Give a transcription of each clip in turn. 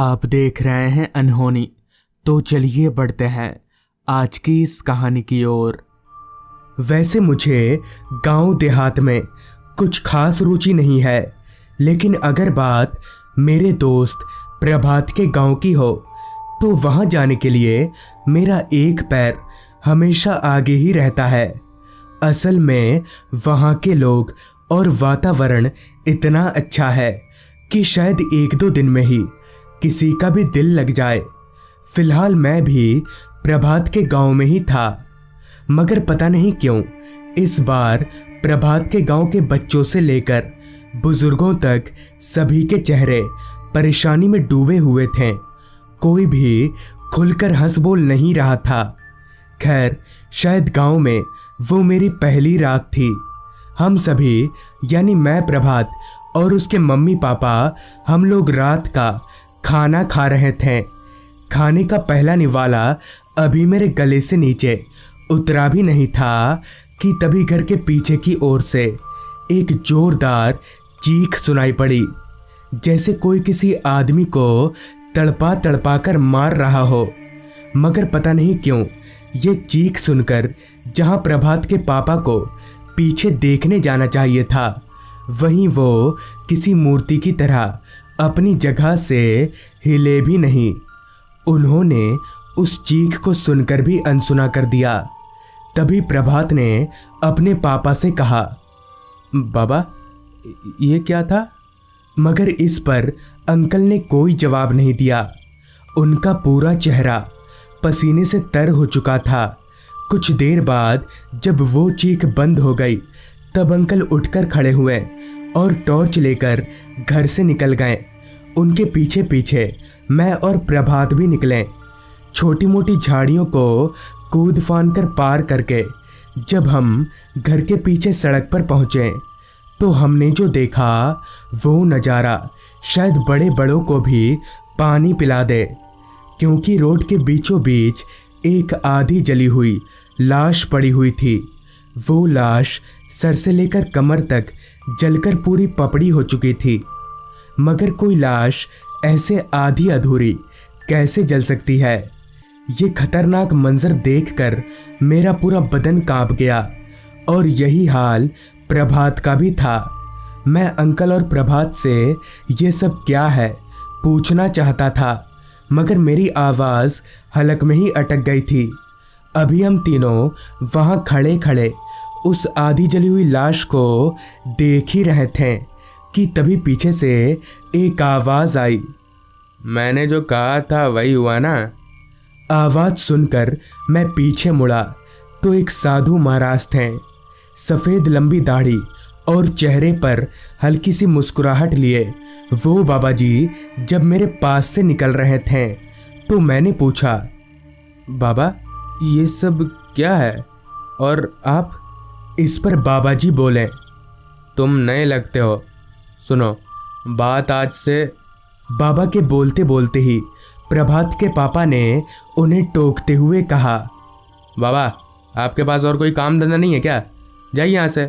आप देख रहे हैं अनहोनी। तो चलिए बढ़ते हैं आज की इस कहानी की ओर। वैसे मुझे गांव देहात में कुछ खास रुचि नहीं है, लेकिन अगर बात मेरे दोस्त प्रभात के गांव की हो तो वहां जाने के लिए मेरा एक पैर हमेशा आगे ही रहता है। असल में वहां के लोग और वातावरण इतना अच्छा है कि शायद एक दो दिन में ही किसी का भी दिल लग जाए। फिलहाल मैं भी प्रभात के गांव में ही था, मगर पता नहीं क्यों इस बार प्रभात के गांव के बच्चों से लेकर बुजुर्गों तक सभी के चेहरे परेशानी में डूबे हुए थे। कोई भी खुलकर हंस बोल नहीं रहा था। खैर, शायद गांव में वो मेरी पहली रात थी। हम सभी यानी मैं, प्रभात और उसके मम्मी पापा, हम लोग रात का खाना खा रहे थे। खाने का पहला निवाला अभी मेरे गले से नीचे उतरा भी नहीं था कि तभी घर के पीछे की ओर से एक जोरदार चीख सुनाई पड़ी, जैसे कोई किसी आदमी को तड़पा तड़पा कर मार रहा हो। मगर पता नहीं क्यों ये चीख सुनकर जहां प्रभात के पापा को पीछे देखने जाना चाहिए था, वहीं वो किसी मूर्ति की तरह अपनी जगह से हिले भी नहीं। उन्होंने उस चीख को सुनकर भी अनसुना कर दिया। तभी प्रभात ने अपने पापा से कहा, बाबा ये क्या था? मगर इस पर अंकल ने कोई जवाब नहीं दिया। उनका पूरा चेहरा पसीने से तर हो चुका था। कुछ देर बाद जब वो चीख बंद हो गई तब अंकल उठकर खड़े हुए और टॉर्च लेकर घर से निकल गए। उनके पीछे पीछे मैं और प्रभात भी निकले। छोटी मोटी झाड़ियों को कूद फान कर पार करके जब हम घर के पीछे सड़क पर पहुंचे तो हमने जो देखा वो नज़ारा शायद बड़े बड़ों को भी पानी पिला दे, क्योंकि रोड के बीचों बीच एक आधी जली हुई लाश पड़ी हुई थी। वो लाश सर से लेकर कमर तक जलकर पूरी पपड़ी हो चुकी थी। मगर कोई लाश ऐसे आधी अधूरी कैसे जल सकती है? ये खतरनाक मंजर देखकर मेरा पूरा बदन कांप गया और यही हाल प्रभात का भी था। मैं अंकल और प्रभात से ये सब क्या है पूछना चाहता था, मगर मेरी आवाज़ हलक में ही अटक गई थी। अभी हम तीनों वहाँ खड़े खड़े उस आधी जली हुई लाश को देख ही रहे थे कि तभी पीछे से एक आवाज़ आई, मैंने जो कहा था वही हुआ ना? आवाज़ सुनकर मैं पीछे मुड़ा तो एक साधु महाराज थे। सफ़ेद लंबी दाढ़ी और चेहरे पर हल्की सी मुस्कुराहट लिए वो बाबा जी जब मेरे पास से निकल रहे थे तो मैंने पूछा, बाबा ये सब क्या है और आप? इस पर बाबा जी बोले, तुम नए लगते हो, सुनो बात आज से। बाबा के बोलते बोलते ही प्रभात के पापा ने उन्हें टोकते हुए कहा, बाबा आपके पास और कोई काम धंधा नहीं है क्या? जाइए यहाँ से।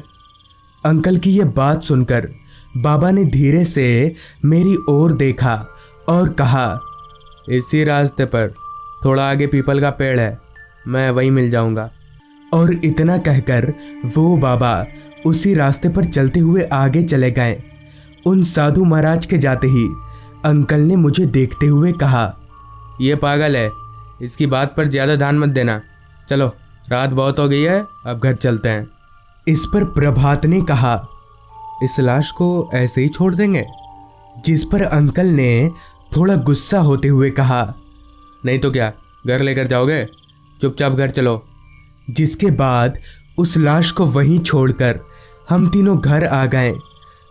अंकल की ये बात सुनकर बाबा ने धीरे से मेरी ओर देखा और कहा, इसी रास्ते पर थोड़ा आगे पीपल का पेड़ है, मैं वहीं मिल जाऊँगा। और इतना कहकर वो बाबा उसी रास्ते पर चलते हुए आगे चले गए। उन साधु महाराज के जाते ही अंकल ने मुझे देखते हुए कहा, ये पागल है, इसकी बात पर ज़्यादा ध्यान मत देना, चलो रात बहुत हो गई है, अब घर चलते हैं। इस पर प्रभात ने कहा, इस लाश को ऐसे ही छोड़ देंगे? जिस पर अंकल ने थोड़ा गुस्सा होते हुए कहा, नहीं तो क्या घर लेकर जाओगे? चुपचाप घर चलो। जिसके बाद उस लाश को वहीं छोड़कर हम तीनों घर आ गए।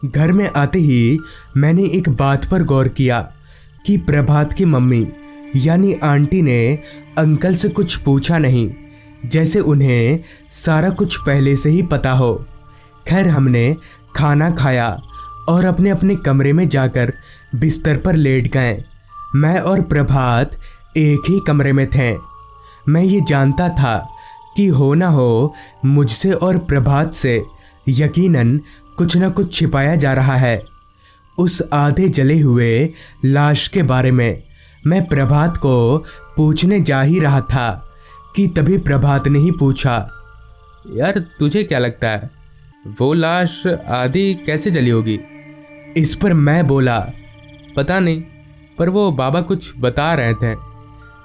घर में आते ही मैंने एक बात पर गौर किया कि प्रभात की मम्मी यानी आंटी ने अंकल से कुछ पूछा नहीं, जैसे उन्हें सारा कुछ पहले से ही पता हो। खैर, हमने खाना खाया और अपने अपने कमरे में जाकर बिस्तर पर लेट गए। मैं और प्रभात एक ही कमरे में थे। मैं ये जानता था कि हो ना हो मुझसे और प्रभात से यकीनन कुछ न कुछ छिपाया जा रहा है। उस आधे जले हुए लाश के बारे में मैं प्रभात को पूछने जा ही रहा था कि तभी प्रभात ने ही पूछा, यार तुझे क्या लगता है वो लाश आधी कैसे जली होगी? इस पर मैं बोला, पता नहीं, पर वो बाबा कुछ बता रहे थे।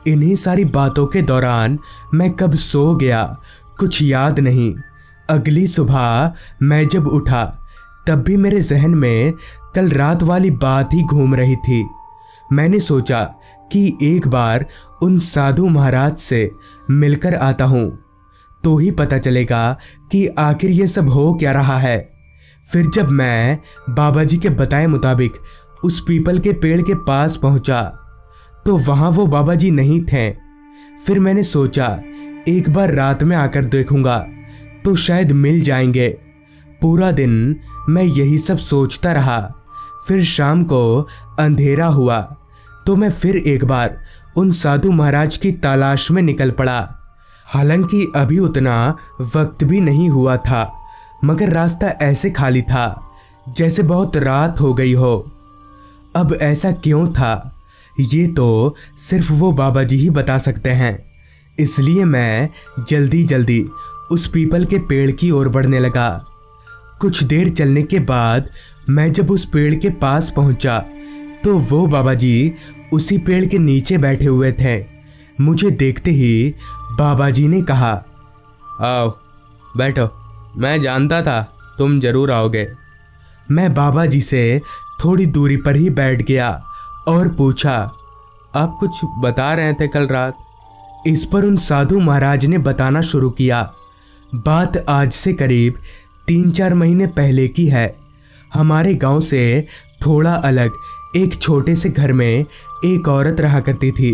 इन्हीं सारी बातों के दौरान मैं कब सो गया कुछ याद नहीं। अगली सुबह मैं जब उठा तब भी मेरे जहन में कल रात वाली बात ही घूम रही थी। मैंने सोचा कि एक बार उन साधु महाराज से मिलकर आता हूँ, तो ही पता चलेगा कि आखिर ये सब हो क्या रहा है। फिर जब मैं बाबा जी के बताए मुताबिक उस पीपल के पेड़ के पास पहुंचा तो वहां वो बाबा जी नहीं थे। फिर मैंने सोचा एक बार रात में आकर देखूंगा तो शायद मिल जाएंगे। पूरा दिन मैं यही सब सोचता रहा। फिर शाम को अंधेरा हुआ तो मैं फिर एक बार उन साधु महाराज की तलाश में निकल पड़ा। हालांकि अभी उतना वक्त भी नहीं हुआ था, मगर रास्ता ऐसे खाली था जैसे बहुत रात हो गई हो। अब ऐसा क्यों था ये तो सिर्फ वो बाबा जी ही बता सकते हैं। इसलिए मैं जल्दी जल्दी उस पीपल के पेड़ की ओर बढ़ने लगा। कुछ देर चलने के बाद मैं जब उस पेड़ के पास पहुंचा तो वो बाबा जी उसी पेड़ के नीचे बैठे हुए थे। मुझे देखते ही बाबा जी ने कहा, आओ बैठो, मैं जानता था तुम जरूर आओगे। मैं बाबा जी से थोड़ी दूरी पर ही बैठ गया और पूछा, आप कुछ बता रहे थे कल रात? इस पर उन साधु महाराज ने बताना शुरू किया। बात आज से करीब 3-4 महीने पहले की है। हमारे गांव से थोड़ा अलग एक छोटे से घर में एक औरत रहा करती थी।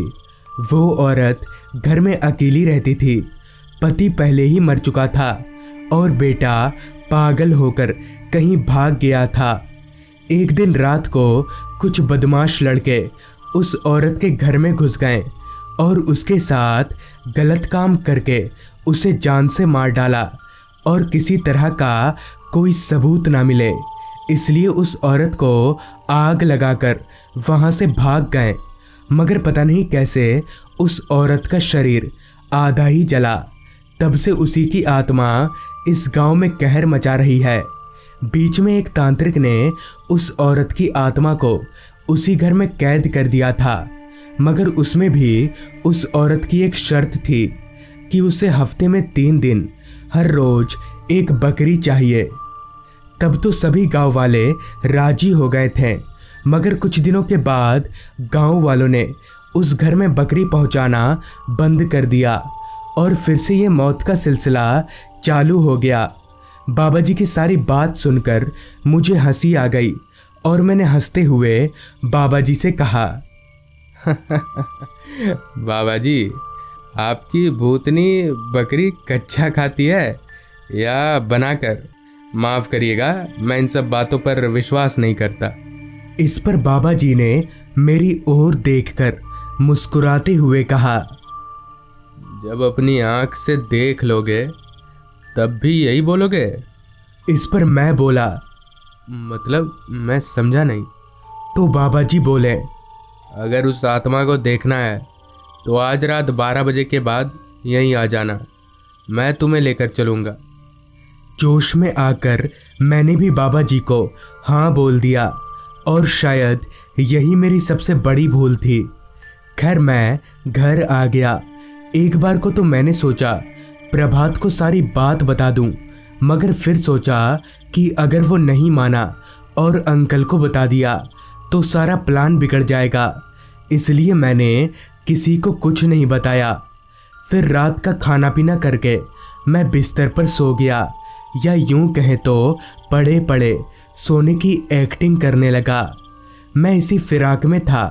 वो औरत घर में अकेली रहती थी। पति पहले ही मर चुका था और बेटा पागल होकर कहीं भाग गया था। एक दिन रात को कुछ बदमाश लड़के उस औरत के घर में घुस गए और उसके साथ गलत काम करके उसे जान से मार डाला और किसी तरह का कोई सबूत ना मिले, इसलिए उस औरत को आग लगाकर वहां से भाग गए। मगर पता नहीं कैसे उस औरत का शरीर आधा ही जला। तब से उसी की आत्मा इस गांव में कहर मचा रही है। बीच में एक तांत्रिक ने उस औरत की आत्मा को उसी घर में कैद कर दिया था, मगर उसमें भी उस औरत की एक शर्त थी कि उसे हफ्ते में 3 दिन हर रोज एक बकरी चाहिए। तब तो सभी गांव वाले राजी हो गए थे, मगर कुछ दिनों के बाद गांव वालों ने उस घर में बकरी पहुंचाना बंद कर दिया और फिर से ये मौत का सिलसिला चालू हो गया। बाबा जी की सारी बात सुनकर मुझे हंसी आ गई और मैंने हंसते हुए बाबा जी से कहा, बाबा जी, आपकी भूतनी बकरी कच्चा खाती है या बनाकर? माफ़ करिएगा, मैं इन सब बातों पर विश्वास नहीं करता। इस पर बाबा जी ने मेरी ओर देखकर मुस्कुराते हुए कहा, जब अपनी आंख से देख लोगे तब भी यही बोलोगे? इस पर मैं बोला, मतलब मैं समझा नहीं। तो बाबा जी बोले, अगर उस आत्मा को देखना है तो आज रात 12 बजे के बाद यहीं आ जाना, मैं तुम्हें लेकर चलूँगा। जोश में आकर मैंने भी बाबा जी को हाँ बोल दिया और शायद यही मेरी सबसे बड़ी भूल थी। खैर मैं घर आ गया। एक बार को तो मैंने सोचा प्रभात को सारी बात बता दूं, मगर फिर सोचा कि अगर वो नहीं माना और अंकल को बता दिया तो सारा प्लान बिगड़ जाएगा, इसलिए मैंने किसी को कुछ नहीं बताया। फिर रात का खाना पीना करके मैं बिस्तर पर सो गया, या यूं कहें तो पड़े पड़े सोने की एक्टिंग करने लगा। मैं इसी फिराक में था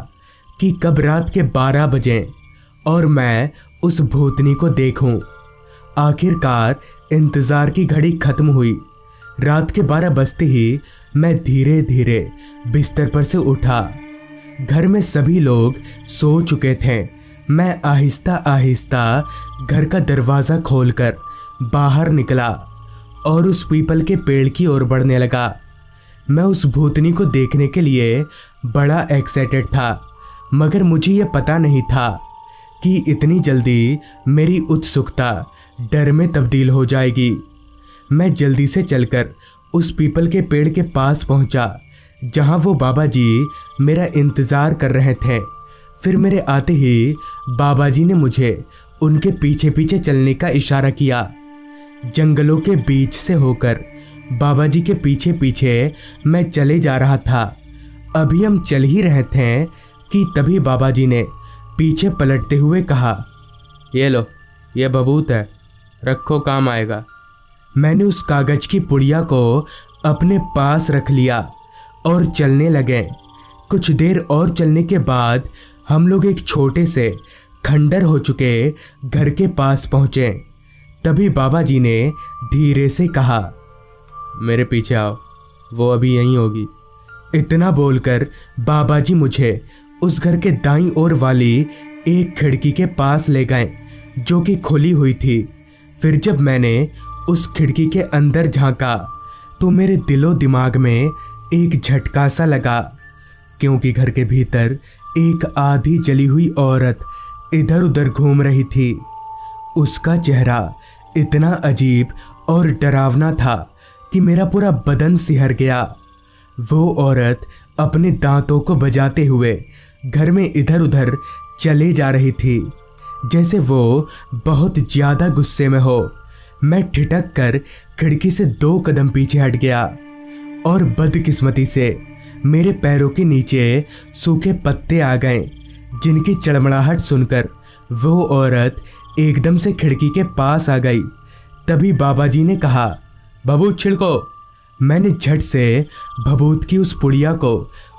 कि कब रात के 12 बजे और मैं उस भूतनी को देखूं। आखिरकार इंतज़ार की घड़ी खत्म हुई। रात के 12 बजते ही मैं धीरे धीरे बिस्तर पर से उठा। घर में सभी लोग सो चुके थे। मैं आहिस्ता आहिस्ता घर का दरवाज़ा खोलकर बाहर निकला और उस पीपल के पेड़ की ओर बढ़ने लगा। मैं उस भूतनी को देखने के लिए बड़ा एक्साइटेड था, मगर मुझे यह पता नहीं था कि इतनी जल्दी मेरी उत्सुकता डर में तब्दील हो जाएगी। मैं जल्दी से चलकर उस पीपल के पेड़ के पास पहुंचा जहां वो बाबा जी मेरा इंतज़ार कर रहे थे। फिर मेरे आते ही बाबा जी ने मुझे उनके पीछे पीछे चलने का इशारा किया। जंगलों के बीच से होकर बाबा जी के पीछे पीछे मैं चले जा रहा था। अभी हम चल ही रहे थे कि तभी बाबा जी ने पीछे पलटते हुए कहा, ये लो, ये भभूत है, रखो, काम आएगा। मैंने उस कागज की पुड़िया को अपने पास रख लिया और चलने लगे। कुछ देर और चलने के बाद हम लोग एक छोटे से खंडर हो चुके घर के पास पहुँचे। तभी बाबा जी ने धीरे से कहा, मेरे पीछे आओ, वो अभी यहीं होगी। इतना बोलकर बाबा जी मुझे उस घर के दाईं ओर वाली एक खिड़की के पास ले गए जो कि खुली हुई थी। फिर जब मैंने उस खिड़की के अंदर झांका तो मेरे दिलो दिमाग में एक झटका सा लगा, क्योंकि घर के भीतर एक आधी जली हुई औरत इधर उधर घूम रही थी। उसका चेहरा इतना अजीब और डरावना था कि मेरा पूरा बदन सिहर गया। वो औरत अपने दांतों को बजाते हुए घर में इधर उधर चले जा रही थी, जैसे वो बहुत ज़्यादा गुस्से में हो। मैं ठिठक कर खिड़की से 2 कदम पीछे हट गया और बदकिस्मती से मेरे पैरों के नीचे सूखे पत्ते आ गए, जिनकी चड़मड़ाहट सुनकर वो औरत एकदम से खिड़की के पास आ गई। तभी बाबा जी ने कहा, भभूत छिड़को। मैंने झट से भभूत की उस पुड़िया को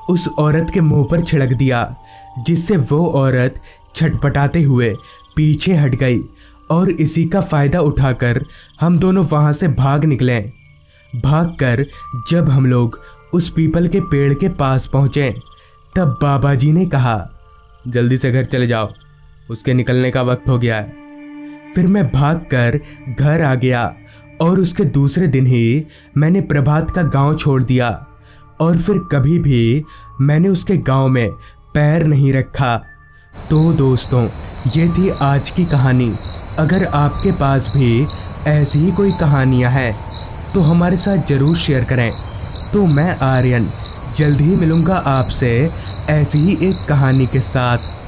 उस औरत के मुंह पर छिड़क दिया, जिससे वो औरत छटपटाते हुए पीछे हट गई और इसी का फ़ायदा उठाकर हम दोनों वहाँ से भाग निकले। भागकर जब हम लोग उस पीपल के पेड़ के पास पहुँचे तब बाबा जी ने कहा, जल्दी से घर चले जाओ, उसके निकलने का वक्त हो गया है। फिर मैं भागकर घर आ गया और उसके दूसरे दिन ही मैंने प्रभात का गांव छोड़ दिया और फिर कभी भी मैंने उसके गांव में पैर नहीं रखा। तो दोस्तों, ये थी आज की कहानी। अगर आपके पास भी ऐसी ही कोई कहानियाँ हैं तो हमारे साथ ज़रूर शेयर करें। तो मैं आर्यन जल्द ही मिलूँगा आपसे ऐसी ही एक कहानी के साथ।